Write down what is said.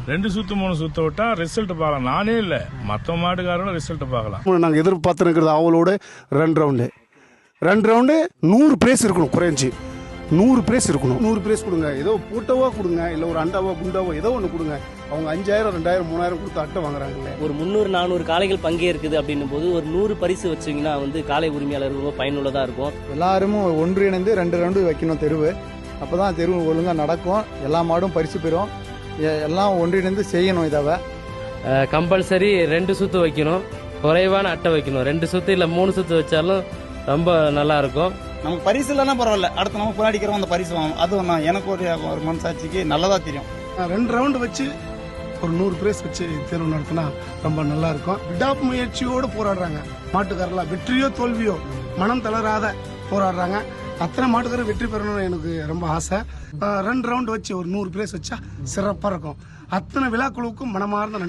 2 சுத்து 3 சுத்த விட்டா ரிசல்ட் பார்க்கலாம். நானே இல்ல, மற்ற மாட்டுக்காரங்களும் ரிசல்ட் பார்க்கலாம். நாங்கள் எதிர்பார்த்துருக்கிறது அவளோட 2 ரவுண்டு 100 பிரைஸ் இருக்கணும். குறைஞ்சி 100 பிரைஸ் இருக்கணும். 100 பிரைஸ் கொடுங்க. ஏதோ பூட்டவோ கொடுங்க, இல்லை ஒரு அண்டாவோ குண்டாவோ ஏதோ ஒன்று கொடுங்க. அவங்க 5000 2000 3000 கொடுத்து அட்டை வாங்குறாங்களே. ஒரு 300-400 காளைகள் பங்கேற்குது அப்படின்னும் போது ஒரு 100 பரிசு வச்சிங்கன்னா காளை உரிமையாளர்களுக்கு பயனுள்ளதா இருக்கும். எல்லாரும் ஒன்றிணைந்து 2 ரவுண்டு வைக்கணும் தெருவு. அப்பதான் தெருவு ஒழுங்கா நடக்கும். எல்லா மாடும் பரிசு பெறும். எல்லாம் ஒன்றிணைந்து செய்யணும். இதாவ கம்பல்சரி 2 சுத்து வைக்கணும். குறைவான அட்டை வைக்கணும். 2 சுத்து இல்ல 3 சுத்து வச்சாலும் ரொம்ப நல்லா இருக்கும். நமக்கு பரிசு இல்லைன்னா பரவாயில்ல, அடுத்து நம்ம போராடிக்கிறோம் அந்த பரிசு வாங்கணும். அது எனக்கு ஒரு மனசாட்சிக்கு நல்லதா தெரியும். 2 ரவுண்டு வச்சு ஒரு 100 பிரைஸ் வச்சு தேர்வு நடத்தினா ரொம்ப நல்லா இருக்கும். விடாமுயற்சியோடு போராடுறாங்க மாட்டுக்காரலாம். வெற்றியோ தோல்வியோ மனம் தளராத போராடுறாங்க. அத்தனை மாட்டுக்காரர் வெற்றி பெறணும்னு எனக்கு ரொம்ப ஆசை. 2 ரவுண்டு வச்சு ஒரு 100 பிரைஸ் வச்சா சிறப்பாக இருக்கும். அத்தனை விழாக்குழுவுக்கும் மனமார்ந்த நன்றி.